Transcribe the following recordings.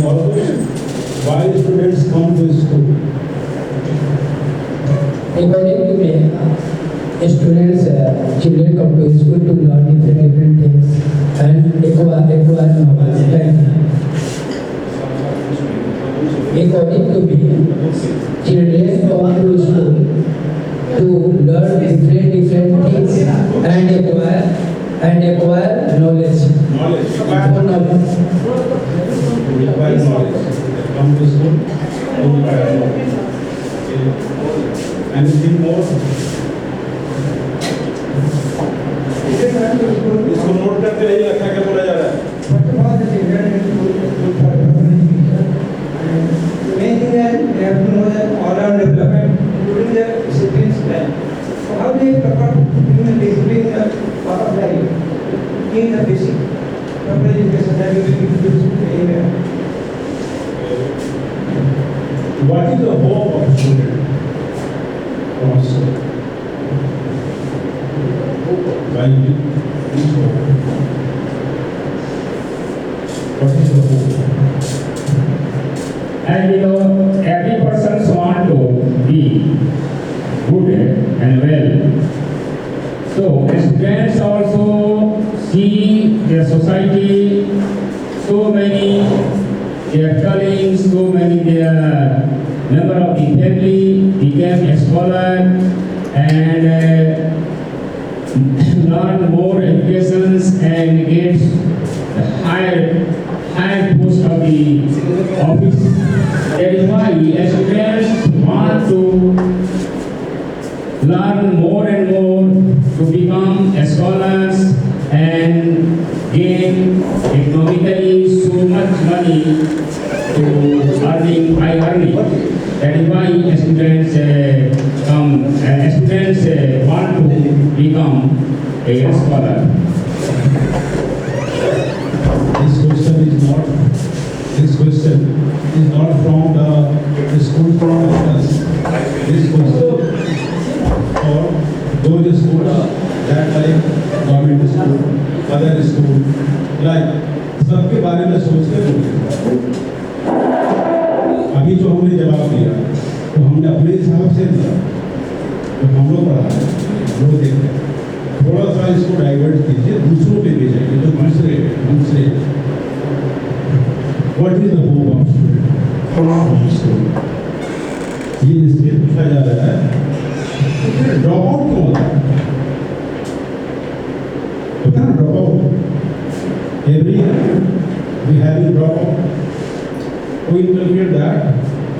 Why students come to school? According to me, children come to school to learn different things and acquire knowledge. According to me, children come to school to learn different things and acquire knowledge. Require knowledge. They come to school to require knowledge. Anything more? इसको note करके नहीं रखा क्या बोला जा रहा है? Main thing is they have to know that all-round development, including their discipline's plan. So how they prepare human discipline is part of life. In the basic proper education that we will introduce anywhere. What is the hope of student? Also, why is hope? What is the hope? And every person wants to be good and well. So students also see their society, so many their colleagues, so many their member of the family became a scholar and learn more educations and get the higher post of the office. That is why students want to learn more and more to become scholars and gain economically so much money to high earning. That is why students want to become a scholar. This question is not from the school from us. This question for those schools that like government school, other school, like सबके बारे में सोचते होंगे। अभी जो हमने जवाब दिया, तो हमने अपने हिसाब से दिया, तो हम लोग पढ़ा है, वो देखते हैं। थोड़ा सा इसको डाइवर्ट कीजिए, दूसरों पे भी जाइए, जो दूसरे What is the hope of student? ये इसलिए पूछा जा रहा है कि ड्रॉप आउट क्यों होता है? होता है ना drop out? Every year we have a drop out. We inculcate that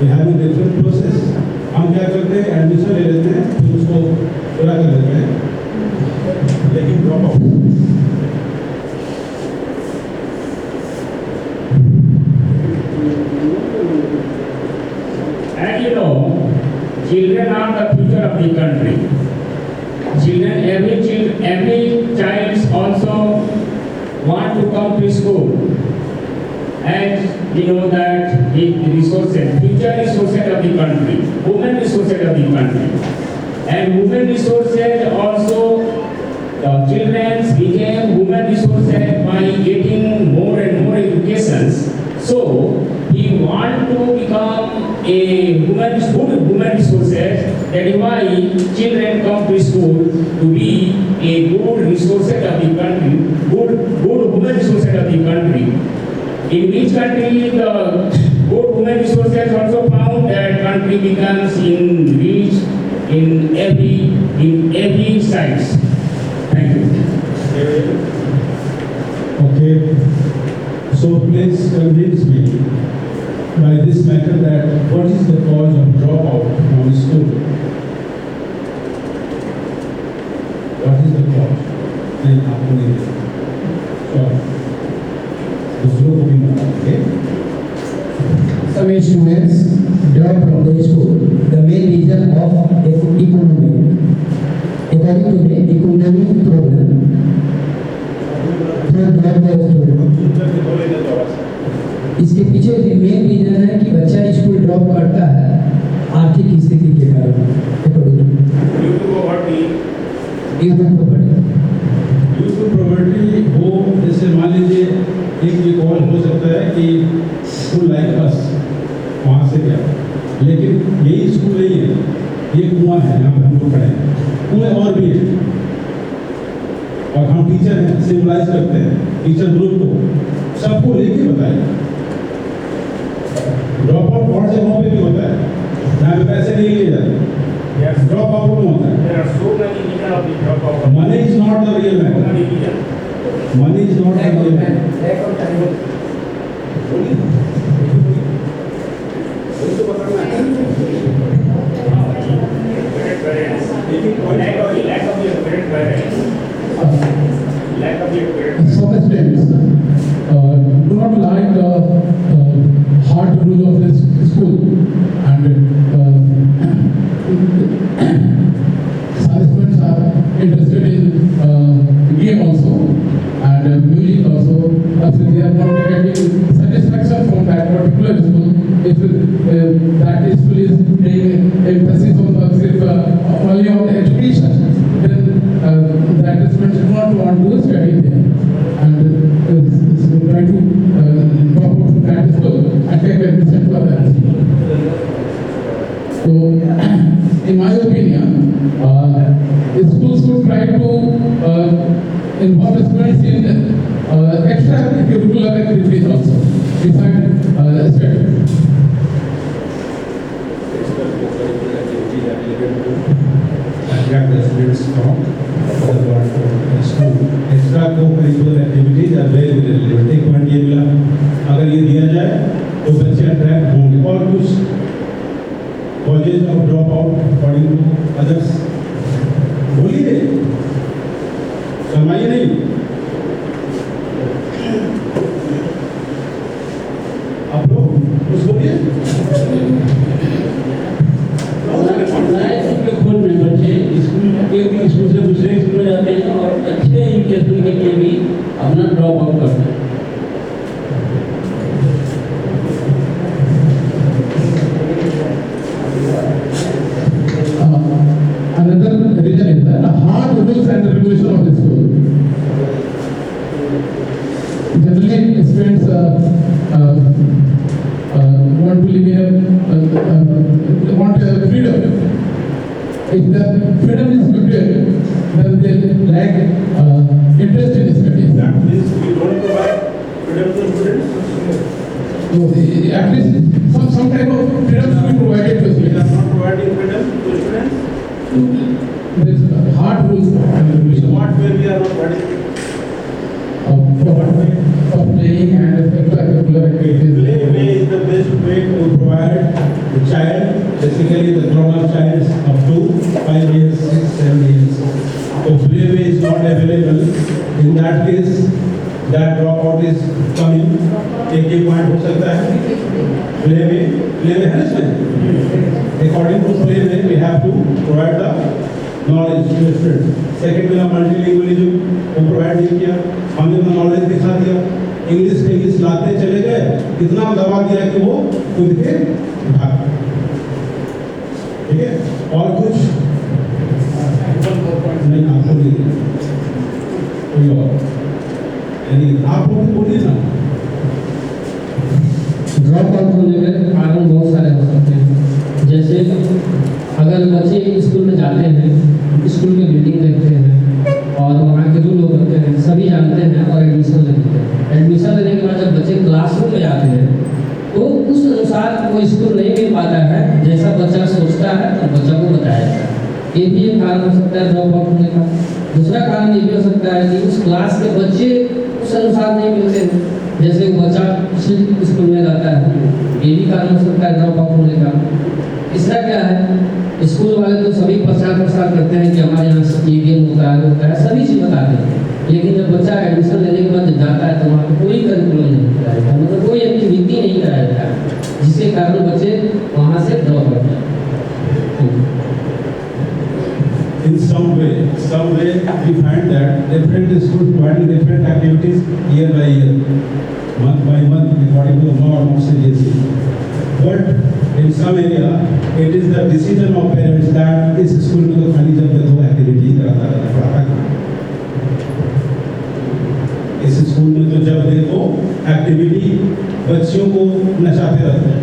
we have a different process. हम क्या करते हैं एडमिशन ले लेते हैं फिर उसको पूरा कर लेते हैं लेकिन drop out And children are the future of the country. Every child also want to come to school. And we know that the future resources of the country, women resources of the country. And women resources also, the children became women resources by getting more and more educations. So, he want to become a good woman resources. That is why children come to school to be a good resources of the country, good woman resources of the country. In which country the good woman resources also found that country becomes rich in every size. Thank you. Okay. So please convince me by this matter that what is the cause of dropout from school? What is the cause? नहीं आपको नहीं दूसरों को भी बताएंगे। Some students drop from the school. The main reason of economy. According to the economic problem. इसके पीछे main reason है कि बच्चा स्कूल ड्रॉप करता है आर्थिक स्थिति के कारण। यूथ प्रॉपर्टी वो जैसे मान लीजिए एक और हो सकता है कि स्कूल लाइक बस वहाँ से गया, लेकिन यही स्कूल नहीं है, ये कुआं है यहाँ पे हम लोग खड़े हैं, कुएं और भी है। और हम टीचर हैं, सिविलाइज करते हैं टीचर ग्रुप को, सबको लेके बताएं। ड्रॉप आउट बहुत जगहों पे भी होता है, यहाँ पे पैसे नहीं लिए जाते, ड्रॉप आउट में होता है। There are so many reasons of the dropout. Money is not the real So matter. many reasons. Money is not the lack of real matter. time, lack of time. वही तो बताना है। Parents. लेकिन point Lack of your parents. Lack of your parents. Some students do not like the hard rule of this school, and some students are interested in game also and music also. So they are not getting satisfaction from that particular school. If that school is paying emphasis on only on education, then that students do not want to study there and try to drop out from that school and take admission for that. So, in my opinion, schools should try to involve students in extracurricular activities also, besides studies. attract the students from the school. Extra co-curricular activities are very relevant. एक point ये मिला, अगर ये दिया जाए तो बच्चे attract होंगे। और कुछ college of drop out according to others बोलिए, शर्माइए नहीं। आप लोग कुछ बोलिए। स्कूल में बच्चे स्कूल एक स्कूल से दूसरे स्कूल में जाते हैं और अच्छे एजुकेशन के लिए भी अपना ड्रॉप आउट करते हैं। Another reason is that hard rules and regulation of the school. Generally, students want to live in want freedom. If the freedom is limited, then they lack interest in studies. That means we don't provide freedom to students. So, at least some type of freedom should be provided to We are students. not providing freedom to students. There is hard rules and In regulation what way we are not providing? for playing and extracurricular activities. Play is the best way to provide the child, basically the grown-up child up to 5 years, 6, 7 years. So playway is not available. In that case, that dropout is coming. एक point हो सकता है। Playway है ना इसमें? According to playway, we have to provide the knowledge to the student. Second मिला multilingualism, वो provide नहीं किया। हमने अपना knowledge दिखा दिया। इंग्लिश लाते चले गए, इतना दबा दिया कि वो खुद के भाग। ठीक है? और कुछ नहीं, आपको नहीं, कोई और यानी आप लोग बोलिए ना। ड्रॉप आउट होने के कारण बहुत सारे हो सकते हैं। जैसे अगर बच्चे स्कूल में जाते हैं, स्कूल की बिल्डिंग देखते हैं और वहाँ के जो लोग होते हैं सभी जानते हैं और एडमिशन लेते हैं। एडमिशन लेने के बाद जब बच्चे क्लासरूम में जाते हैं तो उस अनुसार वो स्कूल नहीं मिल पाता है जैसा बच्चा सोचता है तो बच्चा को बताया जाता है। ये भी एक कारण हो सकता है ड्रॉप आउट होने का। दूसरा कारण ये भी हो सकता है कि उस क्लास के बच्चे उस अनुसार नहीं मिलते हैं, जैसे वो बच्चा स्कूल में जाता है, ये भी कारण हो सकता है ड्रॉप आउट होने का। तीसरा क्या है, स्कूल वाले तो सभी प्रचार करते हैं कि हमारे यहाँ ये गेम होता है सभी चीज़ बताते हैं, लेकिन जब बच्चा एडमिशन लेने के बाद जब जाता है तो वहाँ पर कोई करिकुलम नहीं कराया जाता, मतलब कोई एक्टिविटी नहीं कराया जाता है, जिसके कारण बच्चे वहाँ से ड्रॉप आउट होते हैं। In some way we find that different schools providing different activities year by year, month by month according to the norm of CBSE. But in some area it is the decision of parents that इस school में तो खाली जब तक वो activity कराता रहता पढ़ाता कहाँ। इस स्कूल में तो जब देखो एक्टिविटी बच्चों को नशाते रहते हैं।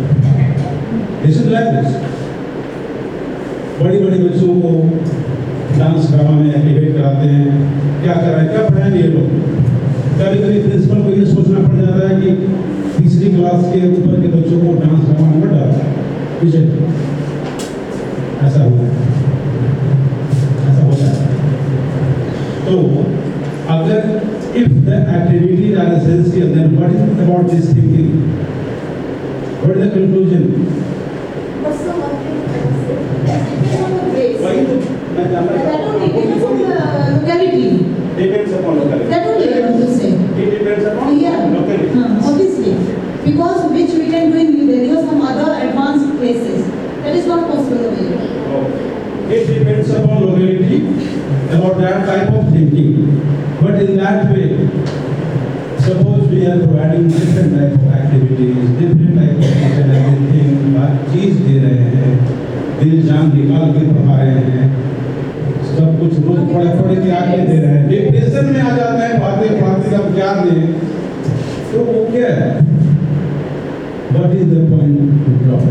This is like this. बड़ी बड़ी बच्चों को डांस ड्रामा में एक्टिवेट कराते हैं, क्या कर रहे हैं, क्या पढ़ाएंगे ये लोग। कभी कभी प्रिंसिपल को ये सोचना पड़ जाता है कि तीसरी क्लास के ऊपर के बच्चों को डांस ड्रामा में मत डालता है। ऐसा हुआ है, ऐसा होता है। तो अगर if the activities are essential, then what is about this thinking? What is the conclusion? But so one thing I must say, that depends on the grades. वही तो मैं जानना That चाहता don't depends on the locality. Depends upon locality. That only I want to say. It depends upon Yeah, locality. obviously. Because which we can do in New Delhi or some other advanced places. That is not possible over here. It depends upon locality, about that type of thinking. But in that way, suppose we are providing different type of activities, different type of each and everything, हर चीज दे रहे हैं, दिल जान निकाल के पढ़ा रहे हैं, सब कुछ रोज पढ़े के आगे दे रहे हैं, डिप्रेशन में आ जाते हैं, पढ़ाते अब क्या दें, तो वो क्या है? What is the point to drop?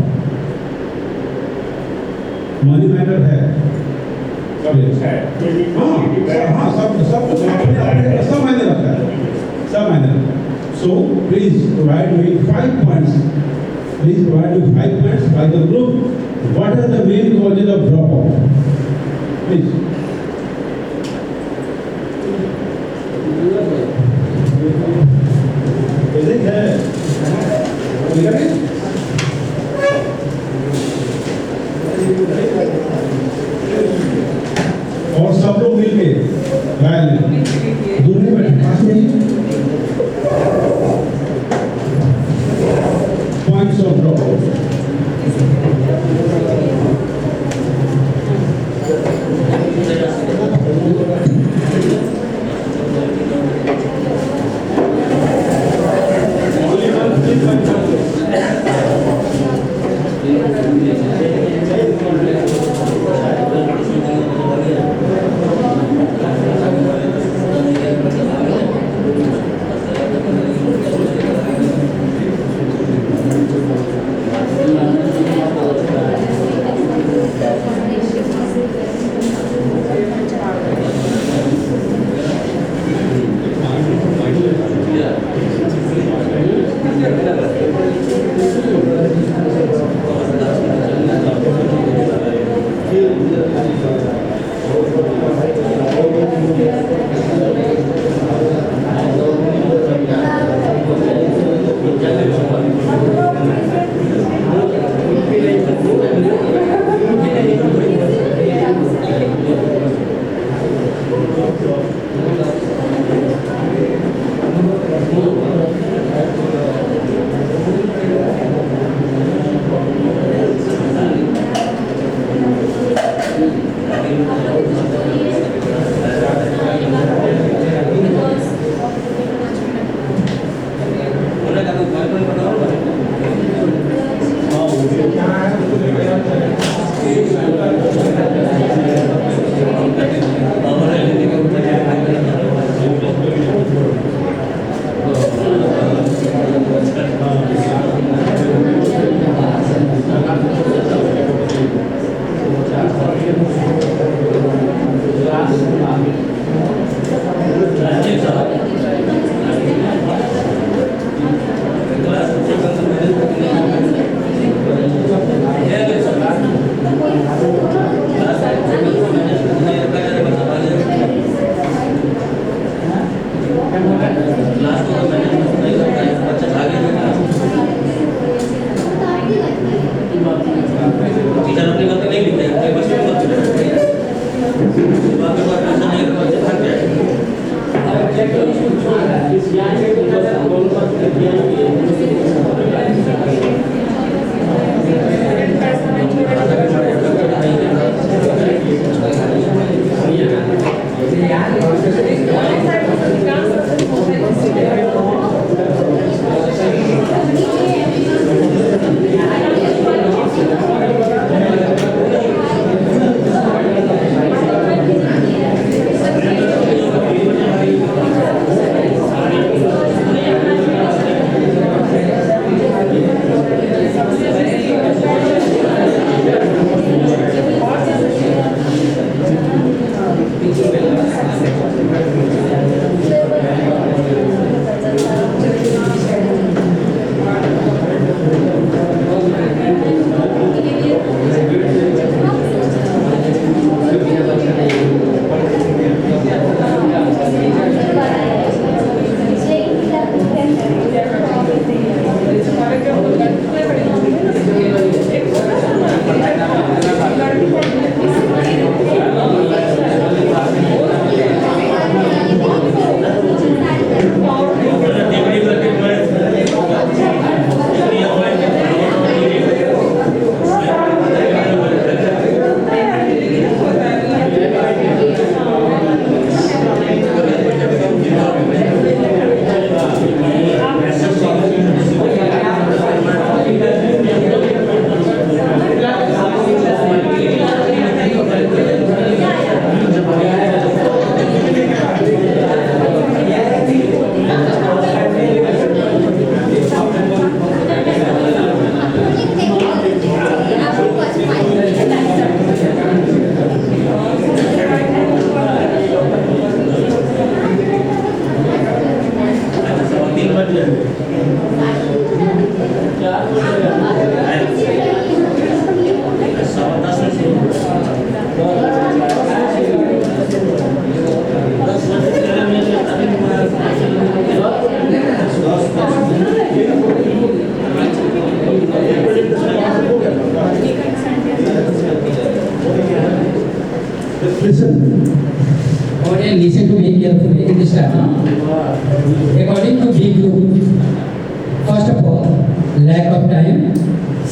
Money matter है, सब है। हाँ सब मायने रखता है, सब मायने रखता है। So please provide me 5 points. Please provide me 5 points by the group. What are the main causes of dropout? Please. Physics है, लिखा नहीं? और सब लोग मिलके राय लें, दूर नहीं बैठे, पास में ही। Points of dropout. Only one thing.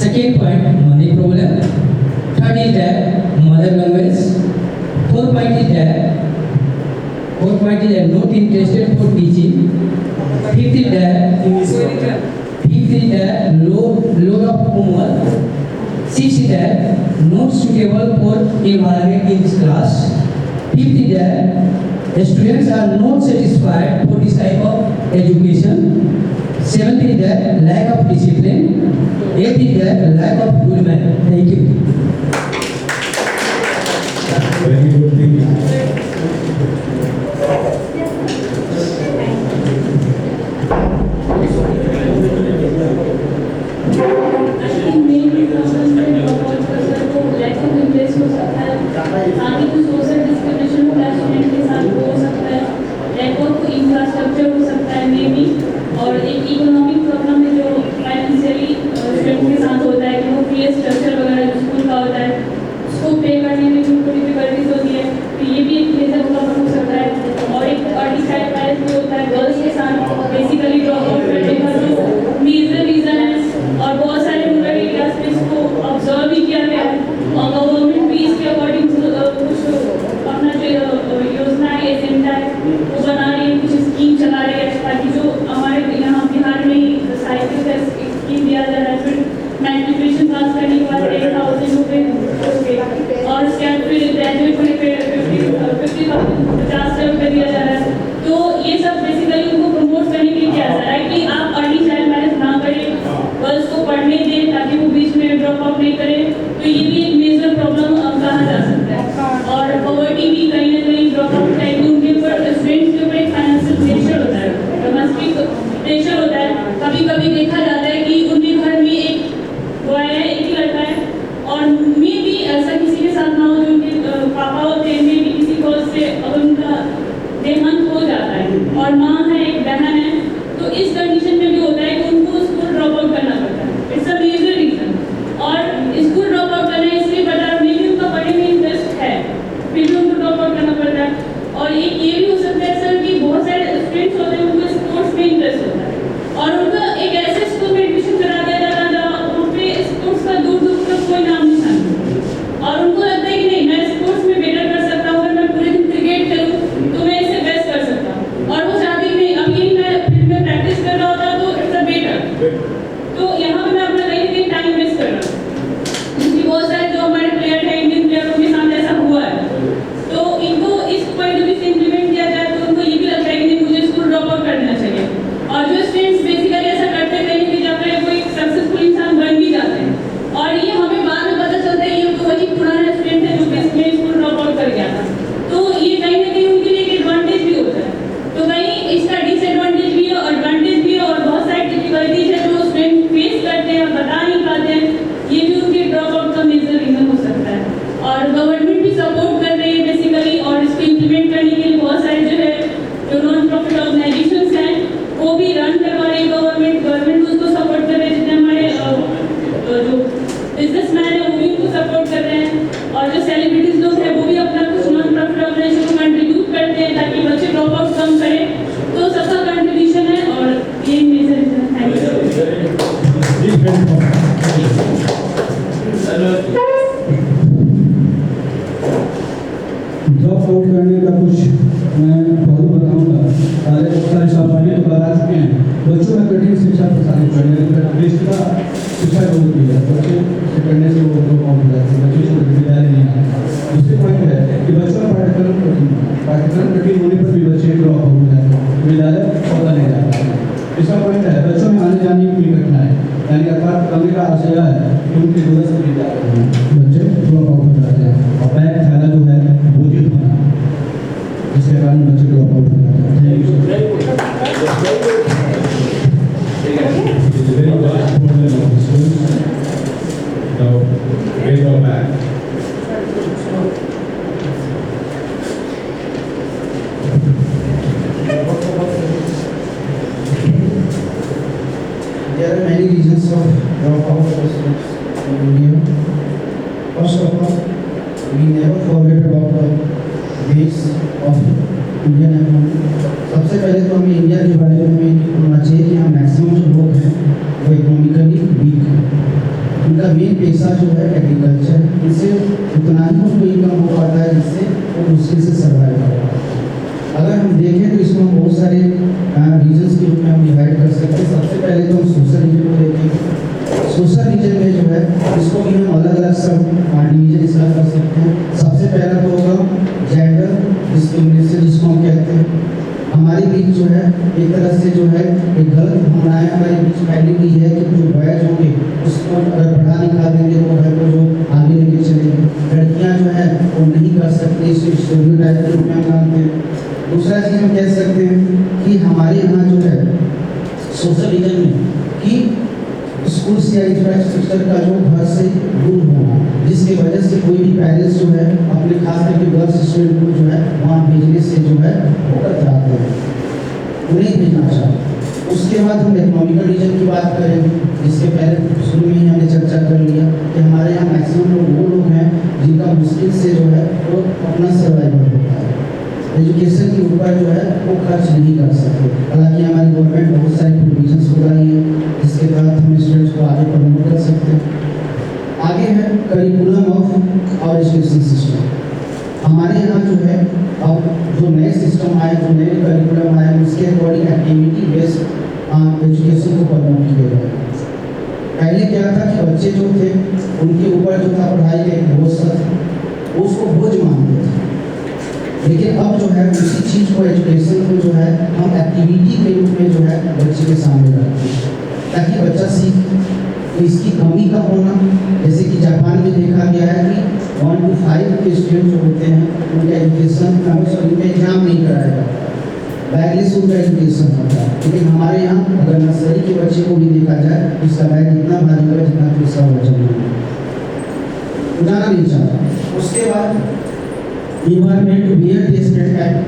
Second point, money problem. Third is that mother language. Fourth point is that not interested for teaching. Fifth is that load of homework. Sixth is that not suitable for environment in this class. Fifth is that the students are not satisfied for this type of education. Seventh is that lack of discipline. Eighth is that lack of good manner. Thank you. Very good thinking. Infrastructure हो सकता है may be, और एक economic problem है जो financially student के साथ होता है कि वो फी स्ट्रक्चर वगैरह जो स्कूल का होता है उसको पे करने में उनको डिफिकल्टीज होती है, तो ये भी एक मेजर प्रॉब्लम हो सकता है। और एक अर्ली चाइल्ड मैरिज भी होता है गर्ल्स के साथ, बेसिकली ड्रॉप आउट करने का जो मेजर रीज़न है, और बहुत सारे रूरल एरियाज में इसको ऑब्जर्व भी किया गया है, और गवर्नमेंट भी इसके अकॉर्डिंग कुछ अपना जो योजना है एजेंडा है वो बना रही है, कुछ स्कीम चला रही है ताकि जो हमारे यहाँ बिहार में साइकिल का स्कीम दिया जा रहा है, फिर मैट्रिकुलेशन पास करने के बाद 10,000 रुपये और उसके बाद फिर ग्रेजुएट होने पर 50,000 रुपये दिया जा रहा है। तो ये सब बेसिकली उनको प्रमोट करने के लिए किया जा रहा है कि आप अर्ली चाइल्ड मैरिज ना करें, गर्ल्स को पढ़ने दें ताकि वो बीच में ड्रॉप आउट नहीं करें, तो ये भी एक मेजर प्रॉब्लम कहा जा सकता है। और पॉवर्टी भी कहीं ना कहीं ड्रॉप आउट है, उनके ऊपर स्टूडेंट्स के ऊपर एक फाइनेंशियल प्रेशर होता है, डोमेस्टिक प्रेशर होता है। कभी कभी देखा जाता है कि उनके घर में एक बॉय है, एक ही लड़का है, और मे भी ऐसा किसी के साथ ना हो जो उनके पापा होते हैं, मे भी किसी कॉज से अगर उनका देहांत हो जाता है और माँ है, एक बहन है, तो इस कंडीशन में भी होता है कि उनको स्कूल ड्रॉप आउट करना पड़ता है। It's a major reason. और स्कूल ड्रॉप आउट करना इसलिए पड़ता है, मे भी उनका पढ़ने में इंटरेस्ट है, फिर भी उनको ड्रॉप आउट करना पड़ता है। और एक ये भी हो सकता है सर कि बहुत सारे स्टूडेंट्स होते हैं उनको स्पोर्ट्स में इंटरेस्ट होता है, और उनका एक ऐसे स्कूल में एडमिशन करा दिया जाता है जहाँ वहाँ पे स्पोर्ट्स का दूर दूर तक कोई नाम निशान नहीं, और उनको लगता है कि नहीं मैं स्पोर्ट्स में बेटर कर सकता हूँ, अगर मैं पूरे दिन क्रिकेट करूँ तो मैं इससे बेस्ट कर सकता हूँ, और वो चाहती नहीं अब यही मैं फिर मैं प्रैक्टिस कर रहा होता तो इट्स अ बेटर, तो यहाँ पे मैं अपना कहीं ना कहीं टाइम वेस्ट कर रहा हूँ। क्योंकि बहुत सारे जो हमारे प्लेयर हैं इंडियन प्लेयरों के साथ ऐसा हुआ है, तो इनको इस पॉइंट ऑफ व्यू से इम्प्लीमेंट किया जाए तो उनको ये भी लगता है कि नहीं मुझे स्कूल ड्रॉप आउट करना चाहिए। और जो स्टूडेंट्स बेसिकली ऐसा करते कहीं भी जाकर वो एक सक्सेसफुल इंसान बन भी जाते हैं, और ये हमें बाद में पता चलता है ये तो वही पुराना स्टूडेंट है जो कि इसमें स्कूल ड्रॉप आउट कर गया था, तो ये कहीं ना कहीं उनके लिए एक एडवांटेज भी होता है। तो कहीं इसका डिसएडवांटेज भी है और एडवांटेज भी है, और बहुत सारी डिफिकल्टीज है जो स्टूडेंट फेस करते हैं, बता नहीं पाते हैं, ये भी उनके ड्रॉप आउट का मेजर रीजन हो सकता है। और गवर्नमेंट भी सपोर्ट कर रही है बेसिकली, और इसको इम्प्लीमेंट करने के लिए बहुत सारे जो है जो नॉन प्रॉफिट ऑर्गेनाइजेशंस हैं वो भी रन करवा रही है गवर्नमेंट उसको सपोर्ट कर रहे हैं, जितने हमारे जो बिजनेसमैन है वो भी उनको सपोर्ट कर रहे हैं, और जो सेलिब्रिटीज लोग हैं वो भी अपना कुछ नॉन प्रॉफिट ऑर्गेनाइजेशन को कंट्रीब्यूट करते हैं ताकि बच्चे ड्रॉप आउट कम करें, तो सबका कंट्रीब्यूशन है, और ये मेजर रीजन है। ड्रॉप आउट करने का कुछ मैं बहुत बताऊंगा। पहले बहुत सारे साल पहले तो बता चुके हैं, बच्चों में कठिन शिक्षा प्रसारित करने का शिक्षा जो होती है बच्चे से करने से वो ड्रॉप आउट हो जाते हैं, बच्चे को विद्यालय नहीं आता। दूसरी पॉइंट है कि बच्चों का पाठ्यक्रम कठिन होने पर भी बच्चे ड्रॉप आउट हो जाते हैं, विद्यालय पता नहीं जाता। तीसरा पॉइंट है बच्चों में आने जाने की कठिनाई, यानी अर्थात कमी का आशय है कि उनके दूरस्थ विद्यालय में बच्चे ड्रॉप आउट हो जाते हैं, और बैग थैला जो है बोझिल होना, जिसके कारण बच्चे ड्रॉप आउट हो जाते हैं। There are many reasons of dropout of students in India. First of all, we never forget about the base of Indian economy. सबसे पहले तो हमें इंडिया के बारे में हमें उनका मेन पेशा जो है एग्रीकल्चर, इससे उतना ही उनको इनकम हो पाता है जिससे वो मुश्किल से सर्वाइव कर पाता है। अगर हम देखें तो इसको हम बहुत सारे रीजन्स के रूप में हम डिवाइड कर सकते हैं। सबसे पहले तो हम सोशल रीजन को देखेंगे। सोशल रीजन में जो है इसको भी हम अलग अलग सब डिवीजन इसका कर सकते हैं। सबसे पहला तो होगा जेंडर डिस्क्रिमिनेशन, जिसको हम कहते हैं। हमारे बीच जो है एक तरह से जो है एक गलत भावनाएं हमारे बीच फैली हुई है कि जो बॉयज होंगे उसको अगर पढ़ा लिखा देंगे तो घर को जो आगे लेके चलेंगे, लड़कियां जो है वो नहीं कर सकती, इसे स्टेरियोटाइप के रूप में हम मानते हैं। दूसरा चीज़ हम कह सकते हैं कि हमारे यहाँ जो है सोशल रीजन में कि स्कूल या इंफ्रास्ट्रक्चर का जो घर से दूर होना, जिसकी वजह से कोई भी पेरेंट्स जो है अपने खास करके गर्ल्स स्टूडेंट को जो है वहाँ भेजने से जो है वो कतराते हैं, नहीं भेजना चाहते। उसके बाद हम इकोनॉमिकल रीजन की बात करेंगे, जिसके पहले शुरू में ही हमने चर्चा कर लिया कि हमारे यहाँ मैक्सिमम लोग वो लोग हैं जिनका मुश्किल से जो है वो अपना सर्वाइवल होता है, एजुकेशन के ऊपर जो है वो खर्च नहीं कर सकते। हालांकि हमारी गवर्नमेंट बहुत सारी प्रोविजंस हो रही है जिसके तहत हम स्टूडेंट्स को आगे प्रमोट कर सकते हैं। आगे है करिकुलम ऑफ और एजुकेशन सिस्टम। हमारे यहाँ जो है अब जो नए सिस्टम आए, जो नए करिकुलम आए, उसके अकॉर्डिंग एक्टिविटी बेस्ड एजुकेशन को प्रमोट किया गया। पहले क्या था कि बच्चे जो थे उनके ऊपर जो था पढ़ाई का एक बोझ था, उसको बोझ मानते थे। लेकिन अब जो है उसी चीज़ को, एजुकेशन को जो है हम एक्टिविटी के रूप में जो है बच्चे के सामने रखते हैं ताकि बच्चा सीखे। तो इसकी कमी का होना, जैसे कि जापान में देखा गया है कि 1 to 5 के स्टूडेंट जो होते हैं उनका एजुकेशन उनका एग्जाम नहीं कराया जाता, बैगलेस उनका एजुकेशन होता है। लेकिन हमारे यहाँ अगर नर्सरी के बच्चे को भी देखा जाए तो उसका बैग इतना भारी होगा जितना कि उसका वजन उठाना नहीं चाहता। उसके बाद इन्वायरमेंट वेयर टेस्टेड एक्ट।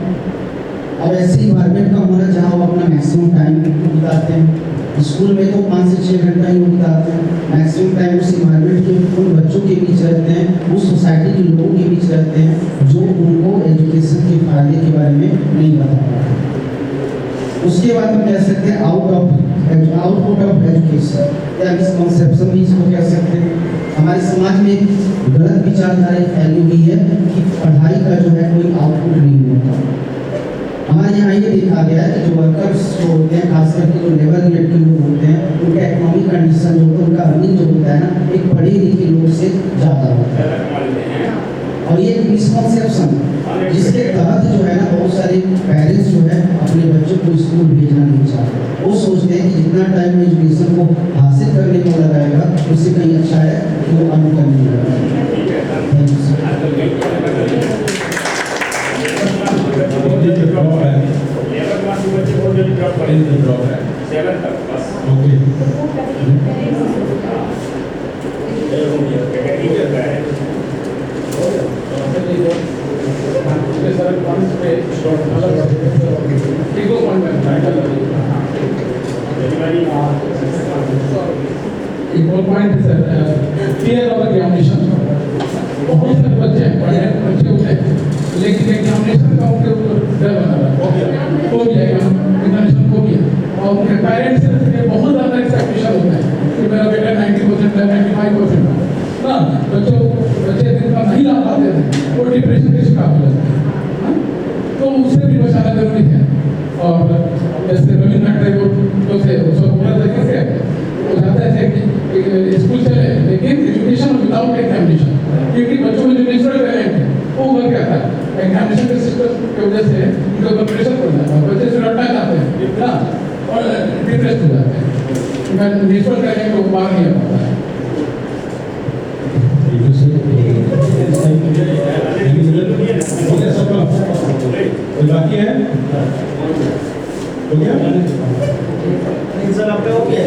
अब ऐसे इन्वायरमेंट का होना जहाँ वो अपना मैक्सिमम टाइम बिताते हैं। स्कूल में तो 5 से 6 घंटा ही वो बिताते हैं, मैक्सिमम टाइम उस इन्वायरमेंट के उन बच्चों के बीच रहते हैं, उस सोसाइटी के लोगों के बीच रहते हैं जो उनको एजुकेशन के फायदे के बारे में नहीं बता पाते। उसके बाद हम कह सकते हैं आउटपुट ऑफ एजुकेशन या मिसकॉन्सेप्शन भी इसको कह सकते हैं। हमारे समाज में गलत विचारधारा फैली हुई है कि पढ़ाई का जो है कोई आउटपुट नहीं होता। हमारे यहाँ ये देखा गया है कि जो वर्कर्स जो होते हैं, खास करके जो लेबर ग्रेड के लोग होते हैं, उनका इकोनॉमिक कंडीशन जो होता है, उनका अर्निंग जो होता है ना, एक पढ़े लिखे लोग से ज़्यादा होता है। और ये मिसकॉन्सेप्शन जिसके तहत जो है ना बहुत सारे पेरेंट्स जो है अपने बच्चों को स्कूल भेजना नहीं चाहते। वो सोचते हैं कि जितना टाइम एजुकेशन को हासिल करने में लगाएगा उससे कहीं अच्छा है कि वो अर्न करने में लगाएगा। एक और पॉइंट है सर, फियर ऑफ एग्जामिनेशन। बहुत सारे बच्चे होते हैं लेकिन एग्जामिनेशन का उनके ऊपर डर बना रहा है, हो जाएगा एग्जामिनेशन हो गया, और उनके पेरेंट्स से बहुत ज़्यादा एक्सपेक्टेशन होता है कि मेरा बेटा 90% 95% ना, बच्चे जिनका नहीं ला पाते थे वो डिप्रेशन के शिकार हो जाते हैं। तो उससे भी बचाना जरूरी है। और जैसे रविन्द्रनाथ टैगोर जो थे उसको पूरा तरीके से वो चाहते थे कि स्कूल चले लेकिन एजुकेशन विदाउट एग्जामिनेशन, क्योंकि बच्चों में जो नेचुरल टैलेंट है वो उभर के आता है। एग्जामिनेशन के सिस्टम की वजह से उनके ऊपर प्रेशर पड़ जाता है, बच्चे से लड़ना चाहते हैं ना और डिप्रेस हो जाते हैं, नेचुरल टैलेंट को बाहर नहीं आ पाता है। बाकी है हो गया सर आपका हो गया।